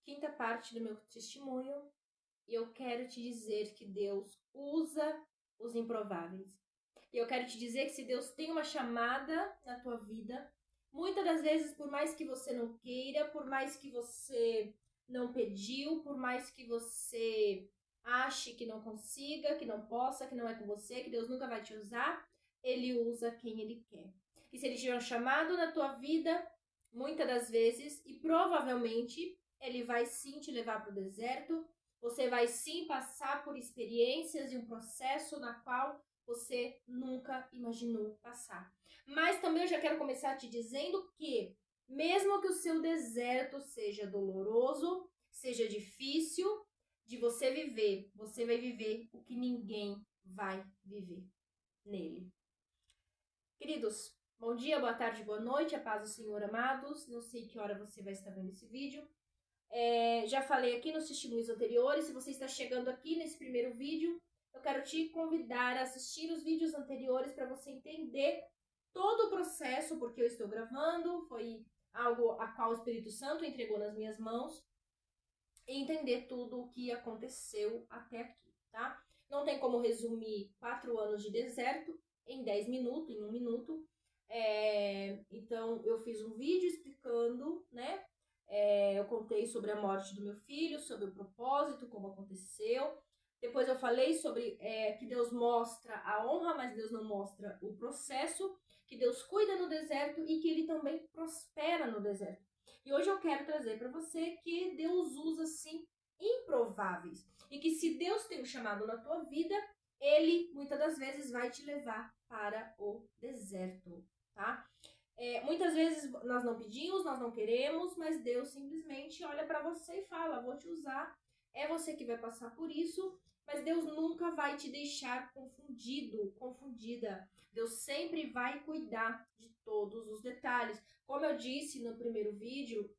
quinta parte do meu testemunho e eu quero te dizer que Deus usa os improváveis. E eu quero te dizer que se Deus tem uma chamada na tua vida, muitas das vezes, por mais que você não queira, por mais que você não pediu, por mais que você ache que não consiga, que não possa, que não é com você, que Deus nunca vai te usar, Ele usa quem Ele quer. E se Ele tiver um chamado na tua vida, muitas das vezes, e provavelmente, Ele vai sim te levar para o deserto, você vai sim passar por experiências e um processo na qual você nunca imaginou passar. Mas também eu já quero começar te dizendo que, mesmo que o seu deserto seja doloroso, seja difícil de você vai viver o que ninguém vai viver nele. Queridos, bom dia, boa tarde, boa noite, a paz do Senhor, amados. Não sei que hora você vai estar vendo esse vídeo. Já falei aqui nos testemunhos anteriores, se você está chegando aqui nesse primeiro vídeo, eu quero te convidar a assistir os vídeos anteriores para você entender todo o processo, porque eu estou gravando, foi algo a qual o Espírito Santo entregou nas minhas mãos, e entender tudo o que aconteceu até aqui, tá? Não tem como resumir 4 anos de deserto em 10 minutos, em 1 minuto. Então, eu fiz um vídeo explicando, né? Eu contei sobre a morte do meu filho, sobre o propósito, como aconteceu. Depois eu falei sobre que Deus mostra a honra, mas Deus não mostra o processo, que Deus cuida no deserto e que Ele também prospera no deserto. E hoje eu quero trazer para você que Deus usa, sim, improváveis. E que se Deus tem um chamado na tua vida, Ele, muitas das vezes, vai te levar para o deserto, tá? Muitas vezes nós não pedimos, nós não queremos, mas Deus simplesmente olha para você e fala, vou te usar. É você que vai passar por isso, mas Deus nunca vai te deixar confundido, confundida. Deus sempre vai cuidar de todos os detalhes. Como eu disse no primeiro vídeo,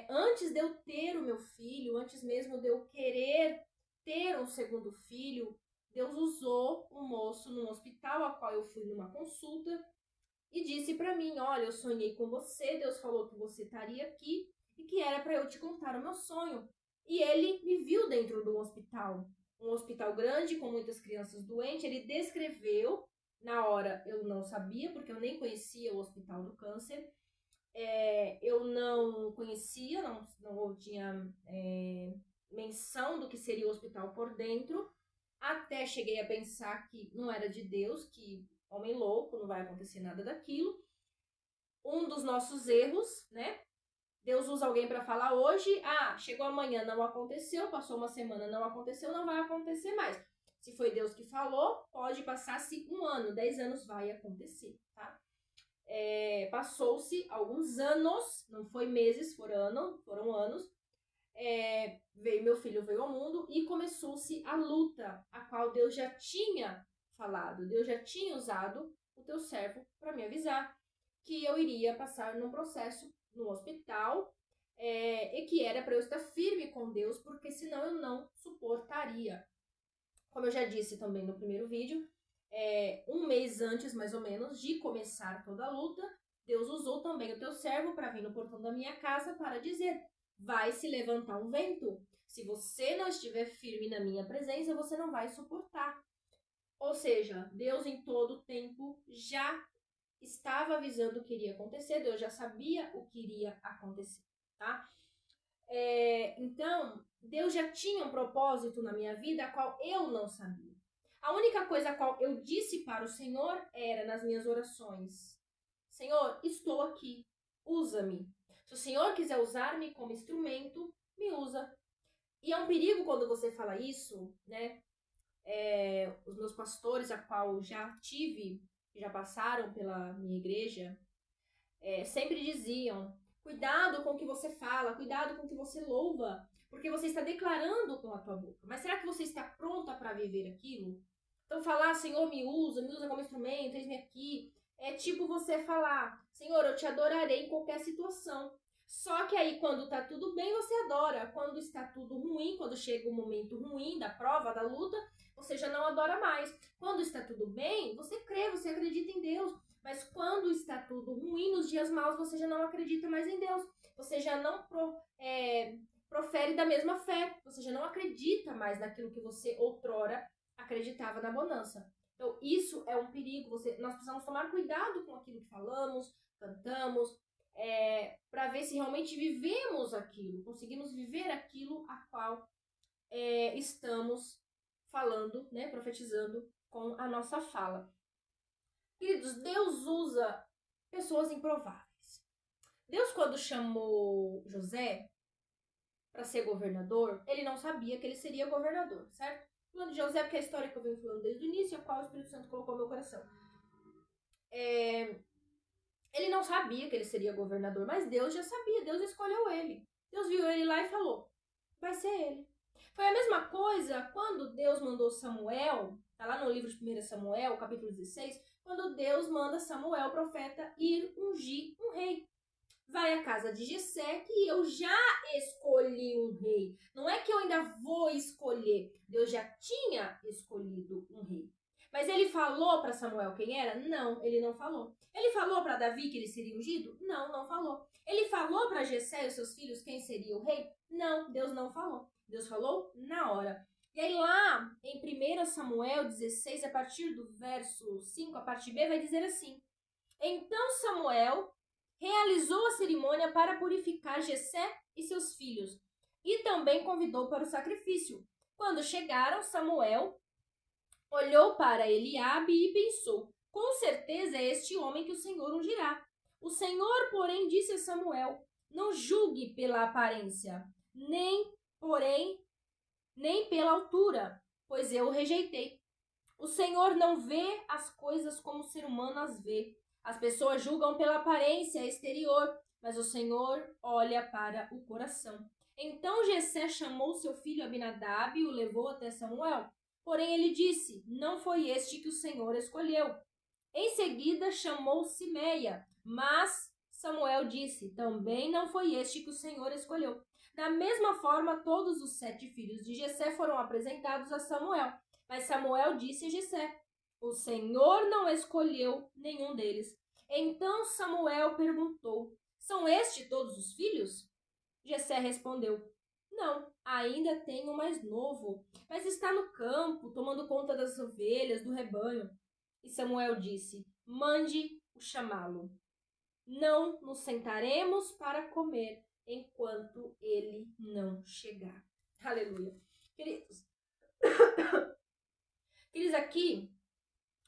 antes de eu ter o meu filho, antes mesmo de eu querer ter um segundo filho, Deus usou um moço num hospital a qual eu fui numa consulta e disse para mim, olha, eu sonhei com você, Deus falou que você estaria aqui e que era para eu te contar o meu sonho. E ele me viu dentro de um hospital grande com muitas crianças doentes, ele descreveu, na hora eu não sabia, porque eu nem conhecia o Hospital do Câncer, eu não conhecia, não tinha menção do que seria o hospital por dentro, até cheguei a pensar que não era de Deus, que homem louco, não vai acontecer nada daquilo. Um dos nossos erros, né? Deus usa alguém para falar hoje, chegou amanhã, não aconteceu, passou uma semana, não aconteceu, não vai acontecer mais. Se foi Deus que falou, pode passar-se 1 ano, 10 anos vai acontecer, tá? Passou-se alguns anos, não foi meses, foram anos. Meu filho veio ao mundo e começou-se a luta, a qual Deus já tinha falado, Deus já tinha usado o teu servo para me avisar que eu iria passar num processo no hospital e que era para eu estar firme com Deus, porque senão eu não suportaria. Como eu já disse também no primeiro vídeo, 1 mês antes, mais ou menos, de começar toda a luta, Deus usou também o teu servo para vir no portão da minha casa para dizer, vai se levantar um vento. Se você não estiver firme na minha presença, você não vai suportar. Ou seja, Deus em todo tempo já estava avisando o que iria acontecer, Deus já sabia o que iria acontecer, tá? Então, Deus já tinha um propósito na minha vida, a qual eu não sabia. A única coisa a qual eu disse para o Senhor era nas minhas orações, Senhor, estou aqui, usa-me. Se o Senhor quiser usar-me como instrumento, me usa. E é um perigo quando você fala isso, né? Os meus pastores, a qual já tive, já passaram pela minha igreja, sempre diziam, cuidado com o que você fala, cuidado com o que você louva, porque você está declarando com a tua boca. Mas será que você está pronta para viver aquilo? Então falar, Senhor, me usa como instrumento, eis-me aqui, é tipo você falar, Senhor, eu te adorarei em qualquer situação. Só que aí, quando tá tudo bem, você adora. Quando está tudo ruim, quando chega o momento ruim da prova, da luta, você já não adora mais. Quando está tudo bem, você crê, você acredita em Deus. Mas quando está tudo ruim, nos dias maus, você já não acredita mais em Deus. Você já não profere da mesma fé. Você já não acredita mais naquilo que você outrora acreditava na bonança. Então, isso é um perigo. Nós precisamos tomar cuidado com aquilo que falamos, cantamos, para ver se realmente vivemos aquilo, conseguimos viver aquilo a qual estamos falando, né, profetizando com a nossa fala. Queridos, Deus usa pessoas improváveis. Deus, quando chamou José para ser governador, ele não sabia que ele seria governador, certo? Falando de José, porque é a história que eu venho falando desde o início, a qual o Espírito Santo colocou no meu coração. Ele não sabia que ele seria governador, mas Deus já sabia, Deus escolheu ele. Deus viu ele lá e falou, vai ser ele. Foi a mesma coisa quando Deus mandou Samuel, tá lá no livro de 1 Samuel, capítulo 16, quando Deus manda Samuel, o profeta, ir ungir um rei. Vai à casa de Jessé, que eu já escolhi um rei. Não é que eu ainda vou escolher. Deus já tinha escolhido um rei. Mas ele falou para Samuel quem era? Não, ele não falou. Ele falou para Davi que ele seria ungido? Não, não falou. Ele falou para Jessé e os seus filhos quem seria o rei? Não, Deus não falou. Deus falou na hora. E aí lá em 1 Samuel 16, a partir do verso 5, a parte B, vai dizer assim: Então Samuel realizou a cerimônia para purificar Jessé e seus filhos, e também convidou para o sacrifício. Quando chegaram, Samuel olhou para Eliabe e pensou, com certeza é este homem que o Senhor ungirá. O Senhor, porém, disse a Samuel, não julgue pela aparência, nem pela altura, pois eu o rejeitei. O Senhor não vê as coisas como o ser humano as vê. As pessoas julgam pela aparência exterior, mas o Senhor olha para o coração. Então Jessé chamou seu filho Abinadab e o levou até Samuel. Porém ele disse, não foi este que o Senhor escolheu. Em seguida chamou Simeia, mas Samuel disse, também não foi este que o Senhor escolheu. Da mesma forma, todos os 7 filhos de Jessé foram apresentados a Samuel. Mas Samuel disse a Jessé, o Senhor não escolheu nenhum deles. Então Samuel perguntou, são estes todos os filhos? Jessé respondeu, não, ainda tenho um mais novo, mas está no campo, tomando conta das ovelhas, do rebanho. E Samuel disse, mande-o chamá-lo. Não nos sentaremos para comer enquanto ele não chegar. Aleluia. Queridos, aqui,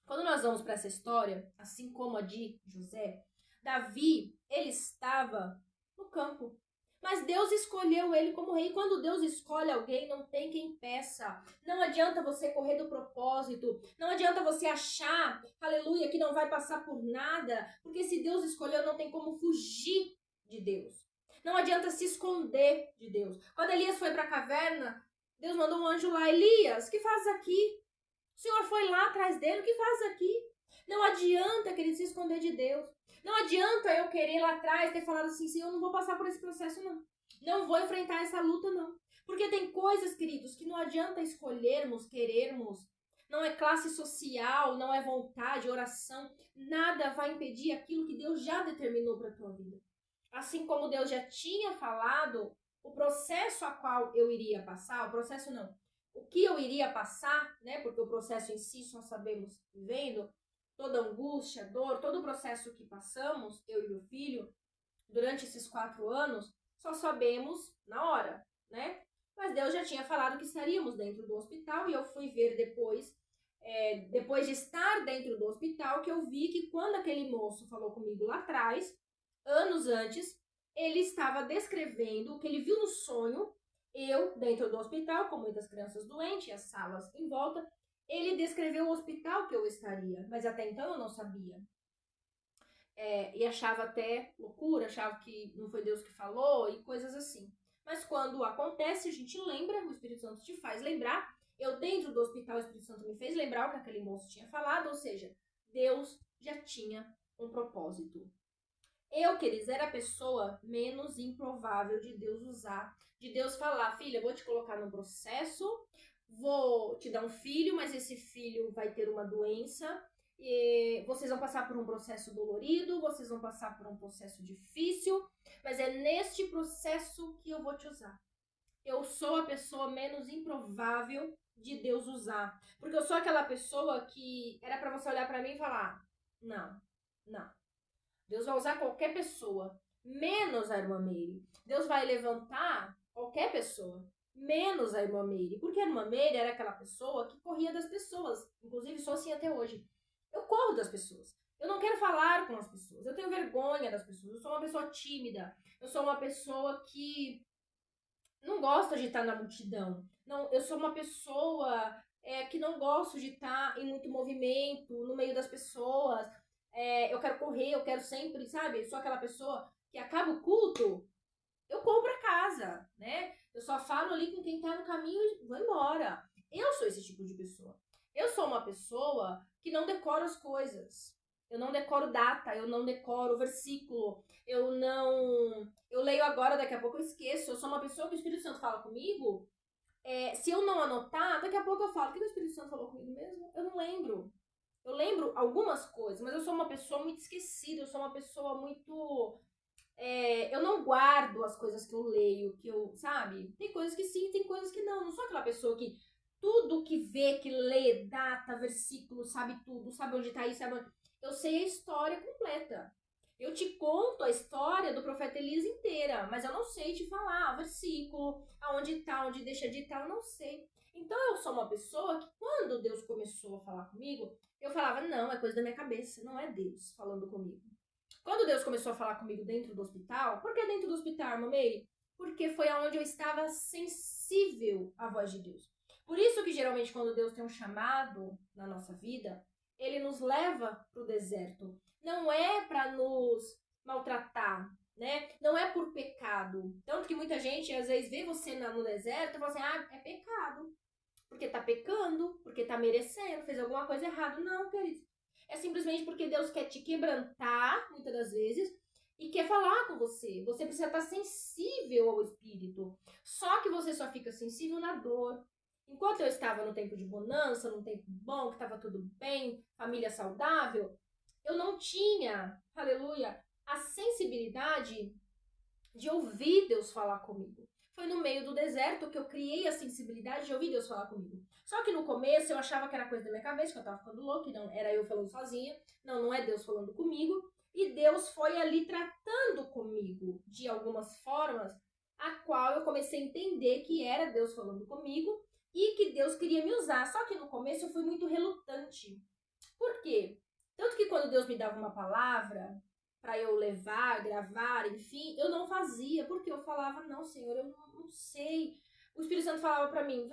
quando nós vamos para essa história, assim como a de José, Davi, ele estava no campo. Mas Deus escolheu ele como rei. Quando Deus escolhe alguém, não tem quem peça. Não adianta você correr do propósito. Não adianta você achar, aleluia, que não vai passar por nada. Porque se Deus escolheu, não tem como fugir de Deus. Não adianta se esconder de Deus. Quando Elias foi para a caverna, Deus mandou um anjo lá. Elias, o que fazes aqui? O Senhor foi lá atrás dele, o que faz aqui? Não adianta, querido, se esconder de Deus. Não adianta eu querer lá atrás ter falado assim, Senhor, eu não vou passar por esse processo, não. Não vou enfrentar essa luta, não. Porque tem coisas, queridos, que não adianta escolhermos, querermos. Não é classe social, não é vontade, oração. Nada vai impedir aquilo que Deus já determinou para a tua vida. Assim como Deus já tinha falado, o processo a qual eu iria passar, o processo não, o que eu iria passar, né? Porque o processo em si só sabemos vivendo, toda angústia, dor, todo o processo que passamos, eu e meu filho, durante esses 4 anos, só sabemos na hora, né? Mas Deus já tinha falado que estaríamos dentro do hospital e eu fui ver depois de estar dentro do hospital, que eu vi que quando aquele moço falou comigo lá atrás, anos antes, ele estava descrevendo o que ele viu no sonho, eu dentro do hospital, com muitas crianças doentes, as salas em volta. Ele descreveu o hospital que eu estaria, mas até então eu não sabia. E achava até loucura, achava que não foi Deus que falou e coisas assim. Mas quando acontece, a gente lembra, o Espírito Santo te faz lembrar. Eu dentro do hospital, o Espírito Santo me fez lembrar o que aquele moço tinha falado, ou seja, Deus já tinha um propósito. Eu, queridos, era a pessoa menos improvável de Deus usar, de Deus falar, filha, eu vou te colocar num processo, vou te dar um filho, mas esse filho vai ter uma doença, e vocês vão passar por um processo dolorido, vocês vão passar por um processo difícil, mas é neste processo que eu vou te usar. eu sou a pessoa menos improvável de Deus usar. Porque eu sou aquela pessoa que era pra você olhar pra mim e falar: não, não. Deus vai usar qualquer pessoa, menos a irmã Meire. Deus vai levantar qualquer pessoa, menos a irmã Meire. Porque a irmã Meire era aquela pessoa que corria das pessoas. Inclusive, sou assim até hoje. Eu corro das pessoas. Eu não quero falar com as pessoas. Eu tenho vergonha das pessoas. Eu sou uma pessoa tímida. Eu sou uma pessoa que não gosta de estar na multidão. Não, eu sou uma pessoa que não gosto de estar em muito movimento, no meio das pessoas. Eu quero correr, eu quero sempre, sabe? Eu sou aquela pessoa que acaba o culto, eu corro pra casa, né? Eu só falo ali com quem tá no caminho e vou embora. Eu sou esse tipo de pessoa. Eu sou uma pessoa que não decora as coisas. Eu não decoro data, eu não decoro versículo, eu não. Eu leio agora, daqui a pouco eu esqueço. Eu sou uma pessoa que o Espírito Santo fala comigo. Se eu não anotar, daqui a pouco eu falo: o que o Espírito Santo falou comigo mesmo? Eu não lembro. Eu lembro algumas coisas, mas eu sou uma pessoa muito esquecida, eu sou uma pessoa muito. Eu não guardo as coisas que eu leio, que eu, sabe? Tem coisas que sim, tem coisas que não. Eu não sou aquela pessoa que tudo que vê, que lê, data, versículo, sabe tudo, sabe onde tá isso, sabe onde... Eu sei a história completa. Eu te conto a história do profeta Elias inteira, mas eu não sei te falar versículo, aonde tá, onde deixa de estar, eu não sei. Então eu sou uma pessoa que quando Deus começou a falar comigo, eu falava: não, é coisa da minha cabeça, não é Deus falando comigo. Quando Deus começou a falar comigo dentro do hospital, por que dentro do hospital, mamãe? Porque foi aonde eu estava sensível à voz de Deus. Por isso que geralmente quando Deus tem um chamado na nossa vida, ele nos leva para o deserto. Não é para nos maltratar, né? Não é por pecado. Tanto que muita gente às vezes vê você no deserto e fala assim: ah, é pecado. Porque tá pecando, porque tá merecendo, fez alguma coisa errada. Não, querido. É simplesmente porque Deus quer te quebrantar, muitas das vezes, e quer falar com você. Você precisa estar sensível ao Espírito. Só que você só fica sensível na dor. Enquanto eu estava no tempo de bonança, num tempo bom, que estava tudo bem, família saudável, eu não tinha, aleluia, a sensibilidade de ouvir Deus falar comigo. Foi no meio do deserto que eu criei a sensibilidade de ouvir Deus falar comigo. Só que no começo eu achava que era coisa da minha cabeça, que eu tava ficando louca, e não era eu falando sozinha. Não, não é Deus falando comigo. E Deus foi ali tratando comigo de algumas formas, a qual eu comecei a entender que era Deus falando comigo e que Deus queria me usar. Só que no começo eu fui muito relutante. Por quê? Tanto que quando Deus me dava uma palavra para eu levar, gravar, enfim, eu não fazia, porque eu falava: não, Senhor, eu não sei. O Espírito Santo falava para mim,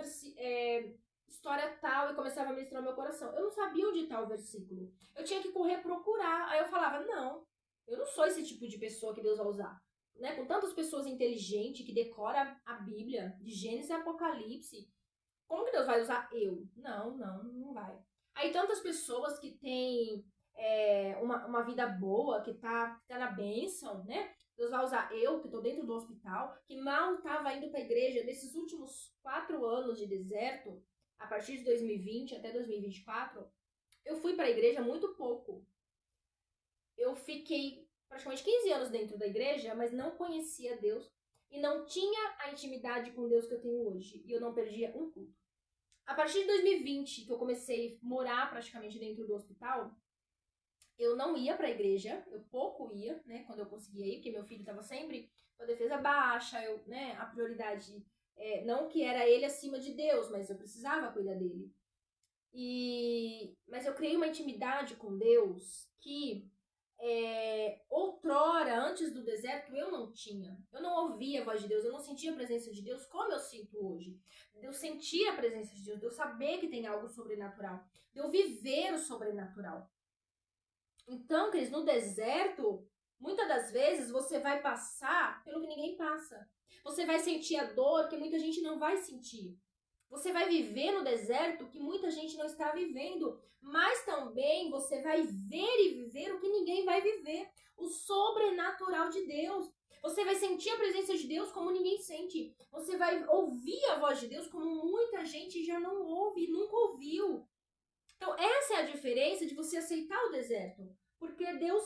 história tal, e começava a ministrar no meu coração. Eu não sabia onde tá o versículo. Eu tinha que correr procurar. Aí eu falava: não, eu não sou esse tipo de pessoa que Deus vai usar. Né? Com tantas pessoas inteligentes que decoram a Bíblia, de Gênesis e Apocalipse, como que Deus vai usar eu? Não, não, não vai. Aí tantas pessoas que têm uma vida boa, que tá na bênção, né? Deus vai usar eu, que tô dentro do hospital, que mal tava indo pra igreja nesses últimos 4 anos de deserto, a partir de 2020 até 2024, eu fui pra igreja muito pouco. Eu fiquei praticamente 15 anos dentro da igreja, mas não conhecia Deus e não tinha a intimidade com Deus que eu tenho hoje. E eu não perdia um culto. A partir de 2020, que eu comecei a morar praticamente dentro do hospital, eu não ia pra igreja, eu pouco ia, né, quando eu conseguia ir, porque meu filho tava sempre com a defesa baixa, né, a prioridade, não que era ele acima de Deus, mas eu precisava cuidar dele. Mas eu criei uma intimidade com Deus que outrora, antes do deserto, eu não tinha. Eu não ouvia a voz de Deus, eu não sentia a presença de Deus como eu sinto hoje. De eu sentir a presença de Deus, de eu saber que tem algo sobrenatural, de eu viver o sobrenatural. Então, Cris, no deserto, muitas das vezes você vai passar pelo que ninguém passa. Você vai sentir a dor que muita gente não vai sentir. Você vai viver no deserto que muita gente não está vivendo, mas também você vai ver e viver o que ninguém vai viver, o sobrenatural de Deus. Você vai sentir a presença de Deus como ninguém sente. Você vai ouvir a voz de Deus como muita gente já não ouve e nunca ouviu. Então, essa é a diferença de você aceitar o deserto, porque Deus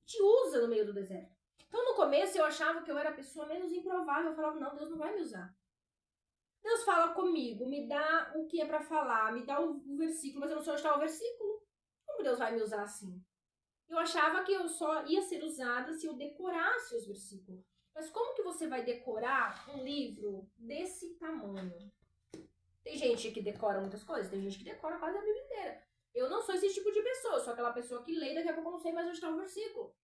te usa no meio do deserto. Então, no começo, eu achava que eu era a pessoa menos improvável. Eu falava: não, Deus não vai me usar. Deus fala comigo, me dá o que é para falar, me dá o versículo, mas eu não sei onde está o versículo. Como Deus vai me usar assim? Eu achava que eu só ia ser usada se eu decorasse os versículos. Mas como que você vai decorar um livro desse tamanho? Tem gente que decora muitas coisas, tem gente que decora quase a Bíblia inteira. Eu não sou esse tipo de pessoa, eu sou aquela pessoa que lê e daqui a pouco eu não sei mais onde está o versículo.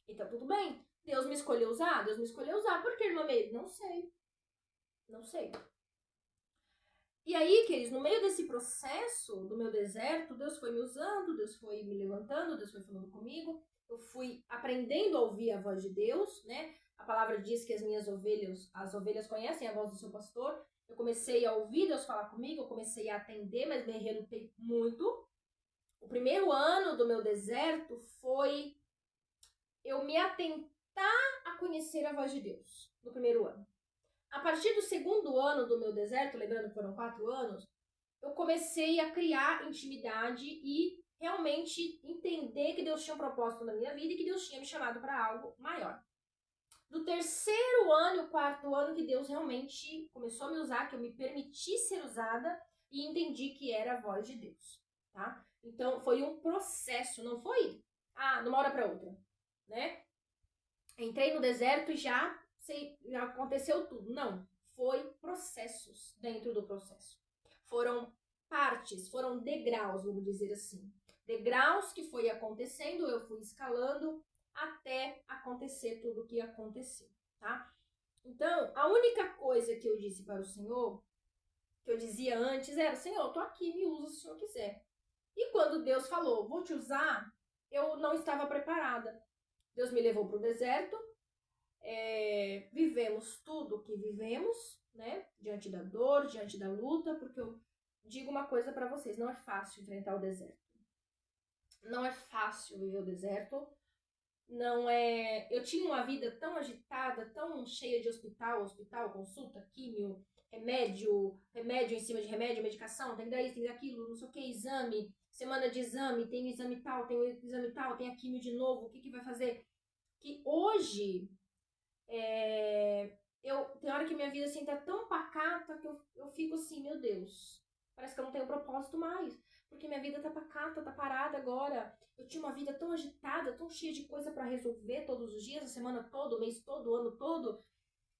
Então tudo bem. Deus me escolheu usar? Deus me escolheu usar. Por que, irmã Meire? Não sei. Não sei. E aí, queridos, no meio desse processo do meu deserto, Deus foi me usando, Deus foi me levantando, Deus foi falando comigo. Eu fui aprendendo a ouvir a voz de Deus, né? A palavra diz que as ovelhas conhecem a voz do seu pastor. Eu comecei a ouvir Deus falar comigo, eu comecei a atender, mas me relutei muito. O primeiro ano do meu deserto foi eu me atentar a conhecer a voz de Deus, no primeiro ano. A partir do segundo ano do meu deserto, lembrando que foram 4 anos, eu comecei a criar intimidade e realmente entender que Deus tinha um propósito na minha vida e que Deus tinha me chamado para algo maior. Do terceiro ano e o quarto ano que Deus realmente começou a me usar, que eu me permiti ser usada e entendi que era a voz de Deus, tá? Então foi um processo, não foi de uma hora para outra, né? Entrei no deserto e já aconteceu tudo. Não, foi processos dentro do processo. Foram partes, foram degraus, vamos dizer assim. Degraus que foi acontecendo, eu fui escalando até acontecer tudo o que aconteceu, tá? Então, a única coisa que eu disse para o Senhor, que eu dizia antes, era: Senhor, eu tô aqui, me usa se o Senhor quiser. E quando Deus falou, vou te usar, eu não estava preparada. Deus me levou para o deserto, vivemos tudo o que vivemos, né? Diante da dor, diante da luta, porque eu digo uma coisa para vocês: não é fácil enfrentar o deserto. Não é fácil viver o deserto. Não é. Eu tinha uma vida tão agitada, tão cheia de hospital, consulta, químio, remédio em cima de remédio, medicação, tem que dar isso, tem que dar aquilo, não sei o que, exame, semana de exame, tem o exame tal, tem o exame tal, tem a químio de novo, o que vai fazer? Que hoje tem hora que minha vida assim tá tão pacata que eu fico assim, meu Deus, parece que eu não tenho propósito mais, porque minha vida tá pacata, tá parada agora. Eu tinha uma vida tão agitada, tão cheia de coisa para resolver todos os dias, a semana toda, o mês todo, o ano todo.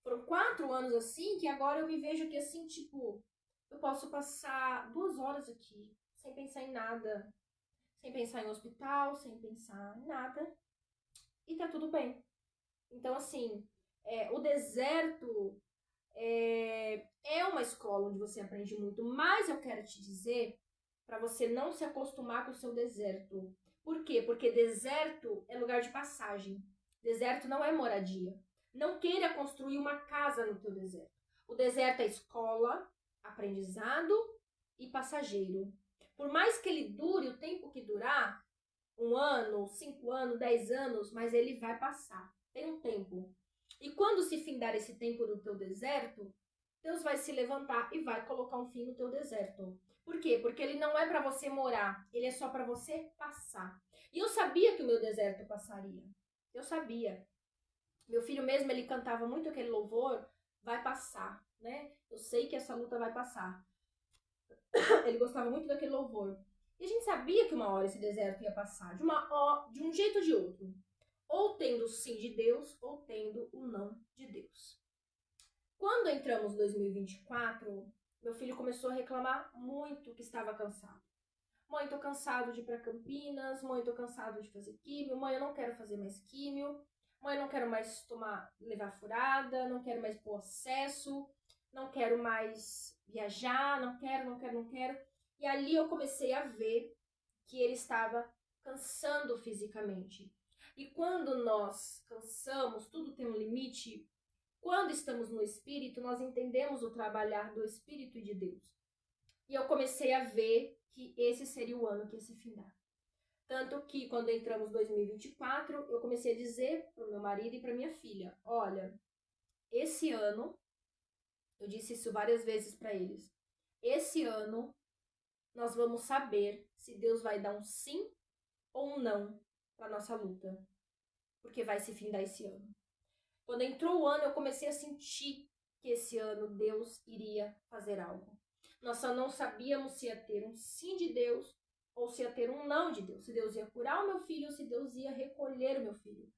Foram 4 anos assim que agora eu me vejo que assim, tipo, eu posso passar 2 horas aqui sem pensar em nada, sem pensar em hospital, sem pensar em nada, e tá tudo bem. Então, assim, o deserto é uma escola onde você aprende muito, mas eu quero te dizer para você não se acostumar com o seu deserto. Por quê? Porque deserto é lugar de passagem. Deserto não é moradia. Não queira construir uma casa no teu deserto. O deserto é escola, aprendizado e passageiro. Por mais que ele dure o tempo que durar, 1 ano, 5 anos, 10 anos, mas ele vai passar. Tem um tempo. E quando se findar esse tempo do teu deserto, Deus vai se levantar e vai colocar um fim no teu deserto. Por quê? Porque ele não é para você morar, ele é só para você passar. E eu sabia que o meu deserto passaria. Eu sabia. Meu filho mesmo, ele cantava muito aquele louvor, vai passar, né? Eu sei que essa luta vai passar. Ele gostava muito daquele louvor. E a gente sabia que uma hora esse deserto ia passar, de um jeito ou de outro. Ou tendo o sim de Deus, ou tendo o não de Deus. Quando entramos em 2024, meu filho começou a reclamar muito que estava cansado. Mãe, tô cansado de ir para Campinas. Mãe, tô cansado de fazer químio. Mãe, eu não quero fazer mais químio. Mãe, eu não quero mais levar furada. Não quero mais pôr acesso. Não quero mais viajar. Não quero. E ali eu comecei a ver que ele estava cansando fisicamente. E quando nós cansamos, tudo tem um limite. Quando estamos no Espírito, nós entendemos o trabalhar do Espírito e de Deus. E eu comecei a ver que esse seria o ano que ia se findar. Tanto que, quando entramos em 2024, eu comecei a dizer para o meu marido e para minha filha: olha, esse ano, eu disse isso várias vezes para eles, esse ano nós vamos saber se Deus vai dar um sim ou um não para nossa luta, porque vai se findar esse ano. Quando entrou o ano, eu comecei a sentir que esse ano Deus iria fazer algo. Nós só não sabíamos se ia ter um sim de Deus ou se ia ter um não de Deus. Se Deus ia curar o meu filho ou se Deus ia recolher o meu filho.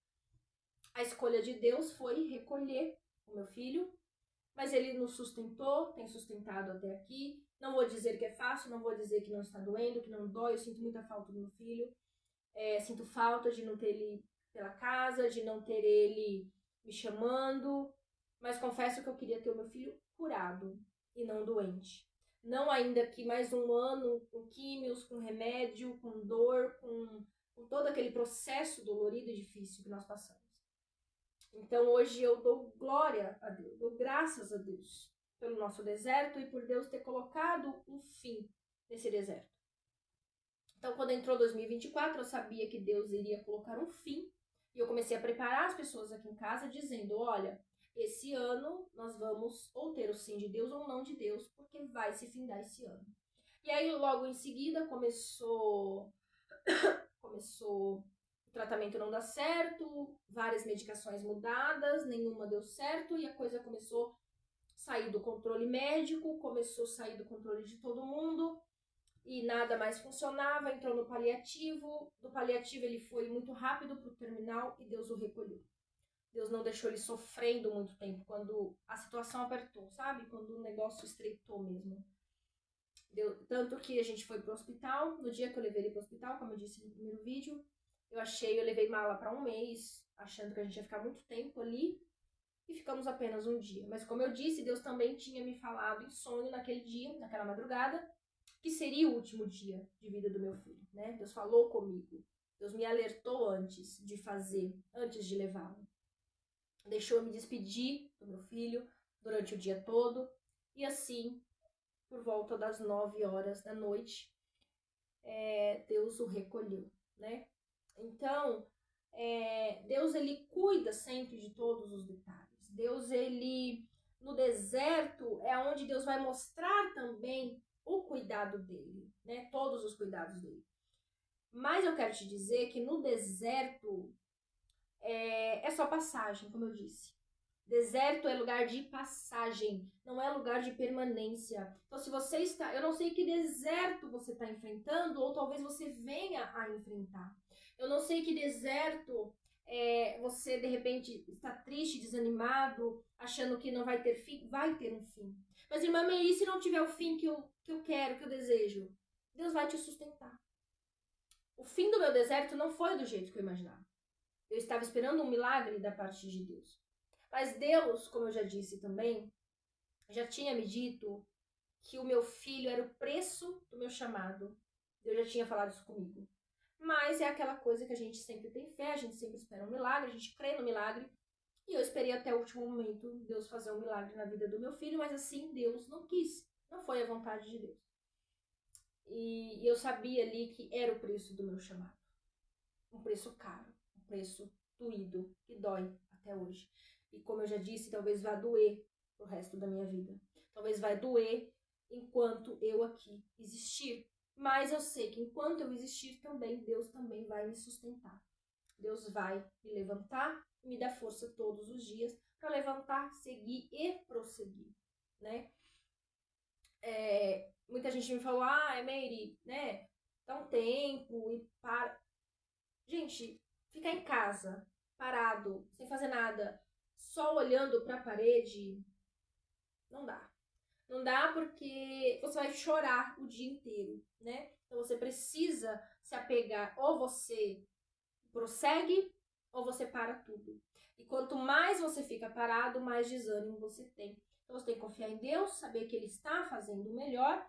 A escolha de Deus foi recolher o meu filho, mas ele nos sustentou, tem sustentado até aqui. Não vou dizer que é fácil, não vou dizer que não está doendo, que não dói. Eu sinto muita falta do meu filho. Sinto falta de não ter ele pela casa, de não ter ele me chamando. Mas confesso que eu queria ter o meu filho curado e não doente. Não ainda que mais um ano com químios, com remédio, com dor, com todo aquele processo dolorido e difícil que nós passamos. Então hoje eu dou glória a Deus, dou graças a Deus pelo nosso deserto e por Deus ter colocado um fim nesse deserto. Então quando entrou 2024 eu sabia que Deus iria colocar um fim e eu comecei a preparar as pessoas aqui em casa dizendo, olha, esse ano nós vamos ou ter o sim de Deus ou não de Deus, porque vai se findar esse ano. E aí logo em seguida começou o tratamento não dá certo, várias medicações mudadas, nenhuma deu certo e a coisa começou a sair do controle médico, começou a sair do controle de todo mundo e nada mais funcionava, entrou no paliativo, do paliativo ele foi muito rápido para o terminal e Deus o recolheu. Deus não deixou ele sofrendo muito tempo quando a situação apertou, sabe? Quando o negócio estreitou mesmo. Tanto que a gente foi pro hospital, no dia que eu levei ele pro hospital, como eu disse no primeiro vídeo, eu levei mala para um mês, achando que a gente ia ficar muito tempo ali, e ficamos apenas um dia. Mas como eu disse, Deus também tinha me falado em sonho naquele dia, naquela madrugada, que seria o último dia de vida do meu filho, né? Deus falou comigo, Deus me alertou antes de fazer, antes de levá-lo. Deixou eu me despedir do meu filho durante o dia todo, e assim, por volta das 9 horas da noite, Deus o recolheu, né? Então, Deus, ele cuida sempre de todos os detalhes. Deus, ele, no deserto, é onde Deus vai mostrar também o cuidado dele, né? Todos os cuidados dele. Mas eu quero te dizer que no deserto é só passagem, como eu disse. Deserto é lugar de passagem, não é lugar de permanência. Então, se você está... Eu não sei que deserto você está enfrentando, ou talvez você venha a enfrentar. Eu não sei que deserto você, de repente, está triste, desanimado, achando que não vai ter fim. Vai ter um fim. Mas, irmã Meire, se não tiver o fim que eu quero, que eu desejo, Deus vai te sustentar. O fim do meu deserto não foi do jeito que eu imaginava. Eu estava esperando um milagre da parte de Deus. Mas Deus, como eu já disse também, já tinha me dito que o meu filho era o preço do meu chamado. Deus já tinha falado isso comigo. Mas é aquela coisa que a gente sempre tem fé, a gente sempre espera um milagre, a gente crê no milagre. E eu esperei até o último momento Deus fazer um milagre na vida do meu filho, mas assim Deus não quis. Não foi a vontade de Deus. E eu sabia ali que era o preço do meu chamado. Um preço caro, um preço doído, que dói até hoje. E como eu já disse, talvez vá doer pro resto da minha vida. Talvez vai doer enquanto eu aqui existir. Mas eu sei que enquanto eu existir também, Deus também vai me sustentar. Deus vai me levantar e me dar força todos os dias para levantar, seguir e prosseguir, né? Muita gente me falou, Meire, né? Dá um tempo e para. Gente, ficar em casa, parado, sem fazer nada, só olhando para a parede, não dá. Não dá porque você vai chorar o dia inteiro, né? Então você precisa se apegar, ou você prossegue, ou você para tudo. E quanto mais você fica parado, mais desânimo você tem. Então você tem que confiar em Deus, saber que Ele está fazendo o melhor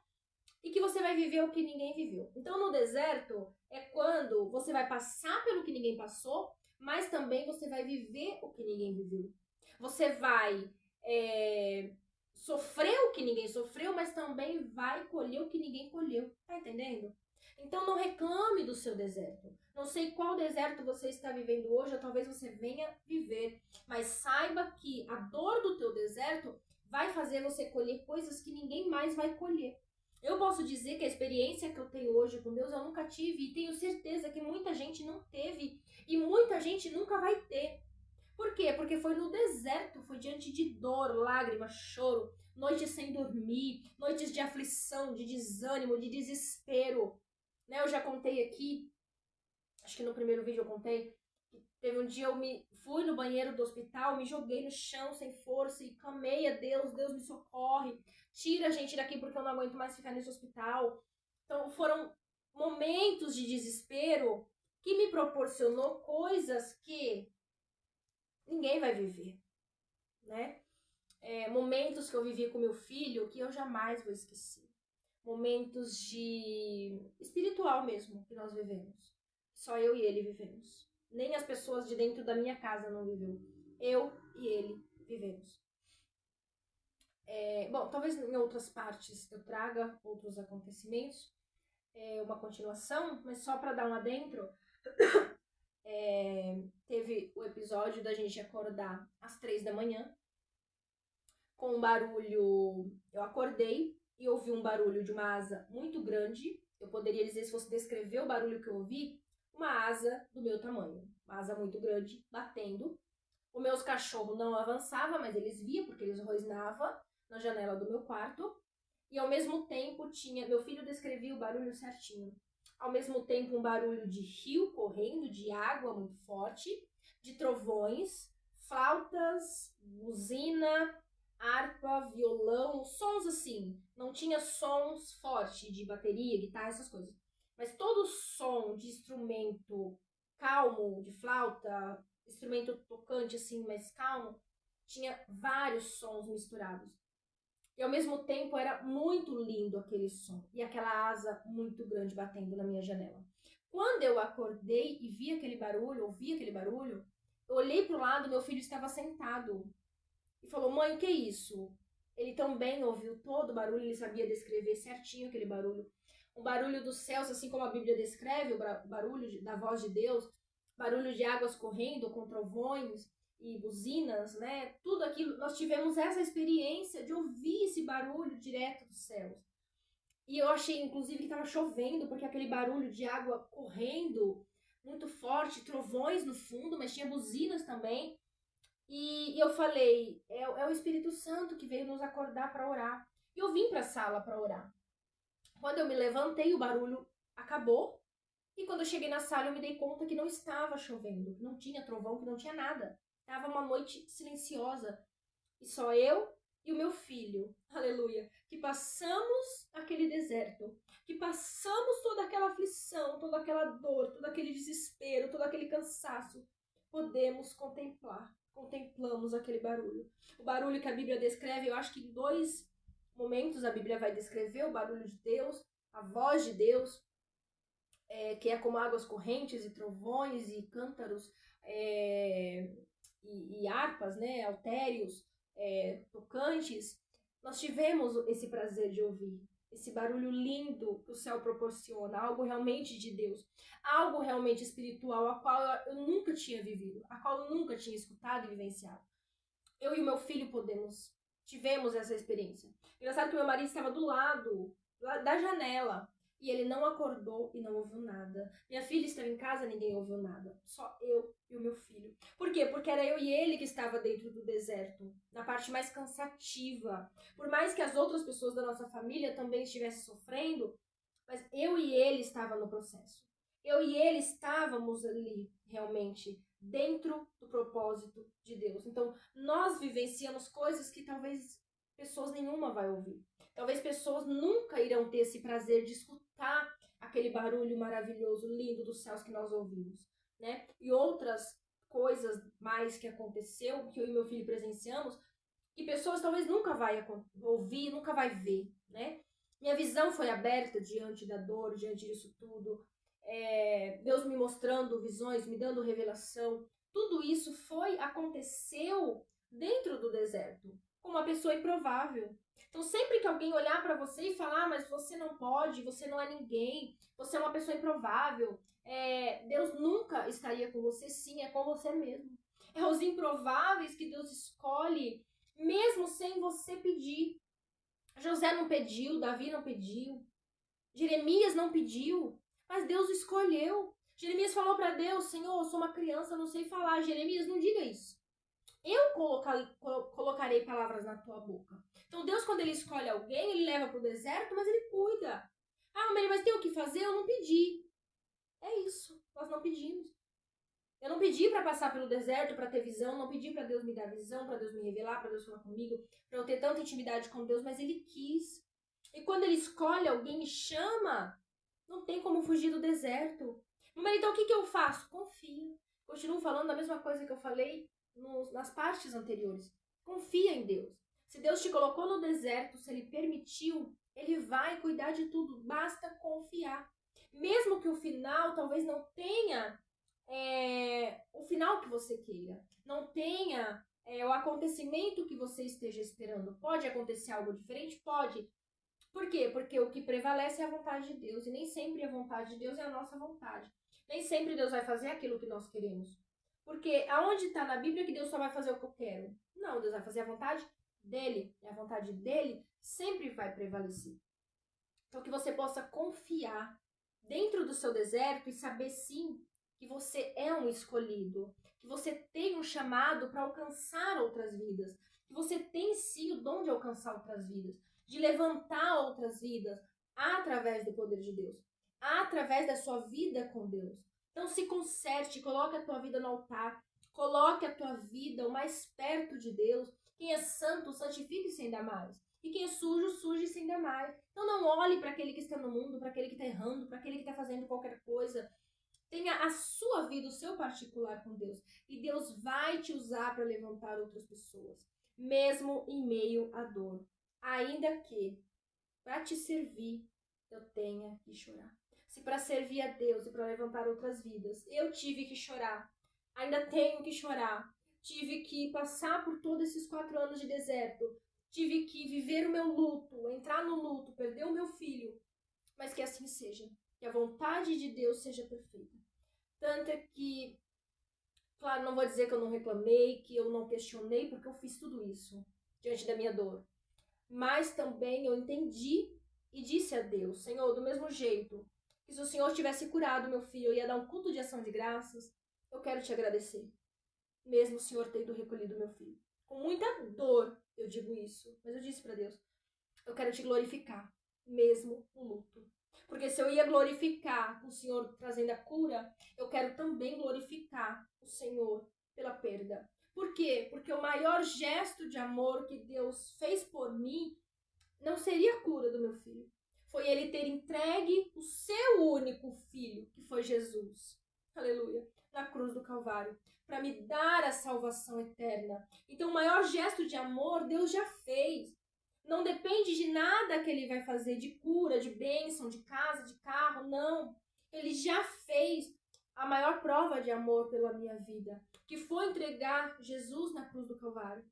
e que você vai viver o que ninguém viveu. Então no deserto é quando você vai passar pelo que ninguém passou, mas também você vai viver o que ninguém viveu. Você vai sofrer o que ninguém sofreu, mas também vai colher o que ninguém colheu. Tá entendendo? Então não reclame do seu deserto. Não sei qual deserto você está vivendo hoje, ou talvez você venha viver, mas saiba que a dor do teu deserto vai fazer você colher coisas que ninguém mais vai colher. Eu posso dizer que a experiência que eu tenho hoje com Deus eu nunca tive, e tenho certeza que muita gente não teve e muita gente nunca vai ter. Por quê? Porque foi no deserto, foi diante de dor, lágrima, choro, noites sem dormir, noites de aflição, de desânimo, de desespero. Né? Eu já contei aqui, acho que no primeiro vídeo eu contei, que teve um dia eu fui no banheiro do hospital, me joguei no chão sem força e clamei a Deus, Deus me socorre, tira a gente daqui porque eu não aguento mais ficar nesse hospital. Então foram momentos de desespero que me proporcionou coisas que ninguém vai viver, né? Momentos que eu vivi com meu filho que eu jamais vou esquecer. Momentos de espiritual mesmo que nós vivemos. Só eu e ele vivemos. Nem as pessoas de dentro da minha casa não viveu. Eu e ele vivemos. Bom, talvez em outras partes eu traga outros acontecimentos, uma continuação, mas só para dar um adentro, teve o episódio da gente acordar às 3 da manhã, com um barulho. Eu acordei e ouvi um barulho de uma asa muito grande. Eu poderia dizer, se fosse descrever o barulho que eu ouvi, uma asa do meu tamanho. Uma asa muito grande, batendo. Os meus cachorros não avançavam, mas eles viam, porque eles rosnavam na janela do meu quarto. E ao mesmo tempo tinha... Meu filho descrevia o barulho certinho. Ao mesmo tempo um barulho de rio correndo, de água muito forte, de trovões, flautas, buzina, harpa, violão, sons assim. Não tinha sons fortes de bateria, guitarra, essas coisas. Mas todo som de instrumento calmo, de flauta, instrumento tocante assim, mais calmo, tinha vários sons misturados. E ao mesmo tempo era muito lindo aquele som e aquela asa muito grande batendo na minha janela. Quando eu acordei e vi aquele barulho, ouvi aquele barulho, eu olhei para o lado, meu filho estava sentado e falou: "Mãe, o que é isso?" Ele também ouviu todo o barulho, ele sabia descrever certinho aquele barulho. Um barulho dos céus, assim como a Bíblia descreve, o barulho da voz de Deus, barulho de águas correndo com trovões e buzinas, né? Tudo aquilo, nós tivemos essa experiência de ouvir esse barulho direto dos céus. E eu achei, inclusive, que estava chovendo, porque aquele barulho de água correndo muito forte, trovões no fundo, mas tinha buzinas também. E eu falei, é o Espírito Santo que veio nos acordar para orar. E eu vim para a sala para orar. Quando eu me levantei, o barulho acabou. E quando eu cheguei na sala, eu me dei conta que não estava chovendo, que não tinha trovão, que não tinha nada. Estava uma noite silenciosa. E só eu e o meu filho, aleluia, que passamos aquele deserto, que passamos toda aquela aflição, toda aquela dor, todo aquele desespero, todo aquele cansaço, podemos contemplamos aquele barulho. O barulho que a Bíblia descreve, eu acho que em 2 momentos a Bíblia vai descrever o barulho de Deus, a voz de Deus, que é como águas correntes e trovões e cântaros e harpas, né, altérios, tocantes. Nós tivemos esse prazer de ouvir esse barulho lindo que o céu proporciona, algo realmente de Deus, algo realmente espiritual, a qual eu nunca tinha vivido, a qual eu nunca tinha escutado e vivenciado. Eu e o meu filho tivemos essa experiência. Engraçado que meu marido estava do lado da janela e ele não acordou e não ouviu nada. Minha filha estava em casa, ninguém ouviu nada. Só eu e o meu filho. Por quê? Porque era eu e ele que estava dentro do deserto, na parte mais cansativa. Por mais que as outras pessoas da nossa família também estivessem sofrendo, mas eu e ele estava no processo. Eu e ele estávamos ali, realmente, dentro do propósito de Deus. Então, nós vivenciamos coisas que talvez pessoas nenhuma vai ouvir. Talvez pessoas nunca irão ter esse prazer de escutar aquele barulho maravilhoso, lindo dos céus que nós ouvimos, né? E outras coisas mais que aconteceu, que eu e meu filho presenciamos, que pessoas talvez nunca vai ouvir, nunca vai ver, né? Minha visão foi aberta diante da dor, diante disso tudo. Deus me mostrando visões, me dando revelação. Tudo isso aconteceu dentro do deserto, com uma pessoa improvável. Então, sempre que alguém olhar para você e falar, mas você não pode, você não é ninguém, você é uma pessoa improvável, Deus nunca estaria com você, sim, é com você mesmo. É os improváveis que Deus escolhe, mesmo sem você pedir. José não pediu, Davi não pediu, Jeremias não pediu, mas Deus escolheu. Jeremias falou para Deus: Senhor, eu sou uma criança, não sei falar. Jeremias, não diga isso. Eu colocarei palavras na tua boca. Então Deus, quando ele escolhe alguém, ele leva para o deserto, mas ele cuida. Ah, mas tem o que fazer? Eu não pedi. É isso, nós não pedimos. Eu não pedi para passar pelo deserto, para ter visão, não pedi para Deus me dar visão, para Deus me revelar, para Deus falar comigo, para eu ter tanta intimidade com Deus, mas ele quis. E quando ele escolhe alguém e chama, não tem como fugir do deserto. Mas então o que eu faço? Confia. Continuo falando da mesma coisa que eu falei nas partes anteriores. Confia em Deus. Se Deus te colocou no deserto, se ele permitiu, ele vai cuidar de tudo. Basta confiar. Mesmo que o final talvez não tenha o final que você queira, não tenha o acontecimento que você esteja esperando. Pode acontecer algo diferente? Pode. Por quê? Porque o que prevalece é a vontade de Deus. E nem sempre a vontade de Deus é a nossa vontade. Nem sempre Deus vai fazer aquilo que nós queremos. Porque aonde está na Bíblia que Deus só vai fazer o que eu quero? Não, Deus vai fazer a vontade dele. E a vontade dele sempre vai prevalecer. Então que você possa confiar dentro do seu deserto e saber sim que você é um escolhido. Que você tem um chamado para alcançar outras vidas. Que você tem sim o dom de alcançar outras vidas. De levantar outras vidas através do poder de Deus. Através da sua vida com Deus. Então se conserte, coloque a tua vida no altar. Coloque a tua vida o mais perto de Deus. Quem é santo, santifique-se ainda mais. E quem é sujo, suje-se ainda mais. Então não olhe para aquele que está no mundo, para aquele que está errando, para aquele que está fazendo qualquer coisa. Tenha a sua vida, o seu particular com Deus. E Deus vai te usar para levantar outras pessoas. Mesmo em meio à dor. Ainda que, para te servir, eu tenha que chorar. Se para servir a Deus e para levantar outras vidas, eu tive que chorar. Ainda tenho que chorar. Tive que passar por todos esses 4 anos de deserto. Tive que viver o meu luto, entrar no luto, perder o meu filho. Mas que assim seja. Que a vontade de Deus seja perfeita. Tanto é que, claro, não vou dizer que eu não reclamei, que eu não questionei, porque eu fiz tudo isso diante da minha dor. Mas também eu entendi e disse a Deus, Senhor, do mesmo jeito que se o Senhor tivesse curado meu filho, eu ia dar um culto de ação de graças, eu quero te agradecer. Mesmo o Senhor tendo recolhido meu filho. Com muita dor eu digo isso, mas eu disse para Deus, eu quero te glorificar, mesmo no luto. Porque se eu ia glorificar o Senhor trazendo a cura, eu quero também glorificar o Senhor pela perda. Por quê? Porque o maior gesto de amor que Deus fez por mim não seria a cura do meu filho. Foi ele ter entregue o seu único filho, que foi Jesus. Aleluia. Na cruz do Calvário. Para me dar a salvação eterna. Então o maior gesto de amor Deus já fez. Não depende de nada que ele vai fazer, de cura, de bênção, de casa, de carro, não. Ele já fez a maior prova de amor pela minha vida, que foi entregar Jesus na cruz do Calvário.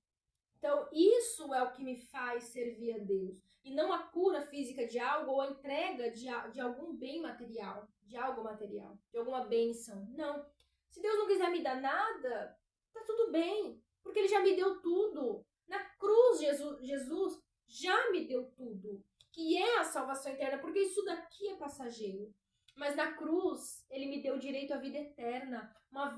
Então, isso é o que me faz servir a Deus. E não a cura física de algo ou a entrega de algum bem material, de algo material, de alguma bênção. Não. Se Deus não quiser me dar nada, tá tudo bem, porque ele já me deu tudo. Na cruz, Jesus já me deu tudo, que é a salvação eterna, porque isso daqui é passageiro. Mas na cruz, ele me deu direito à vida eterna,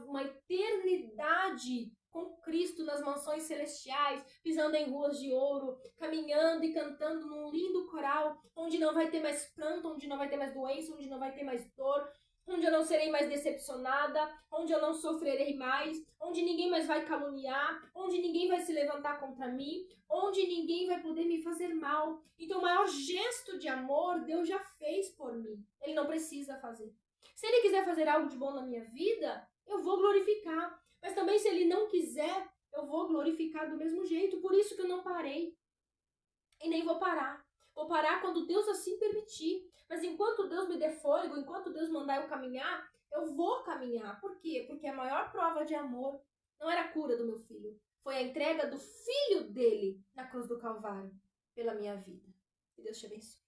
uma eternidade com Cristo nas mansões celestiais, pisando em ruas de ouro, caminhando e cantando num lindo coral, onde não vai ter mais pranto, onde não vai ter mais doença, onde não vai ter mais dor, onde eu não serei mais decepcionada, onde eu não sofrerei mais, onde ninguém mais vai caluniar, onde ninguém vai se levantar contra mim, onde ninguém vai poder me fazer mal. Então o maior gesto de amor Deus já fez por mim. Ele não precisa fazer. Se ele quiser fazer algo de bom na minha vida, eu vou glorificar. Mas também se ele não quiser, eu vou glorificar do mesmo jeito. Por isso que eu não parei. E nem vou parar. Vou parar quando Deus assim permitir. Mas enquanto Deus me der fôlego, enquanto Deus mandar eu caminhar, eu vou caminhar. Por quê? Porque a maior prova de amor não era a cura do meu filho. Foi a entrega do filho dele na cruz do Calvário pela minha vida. Que Deus te abençoe.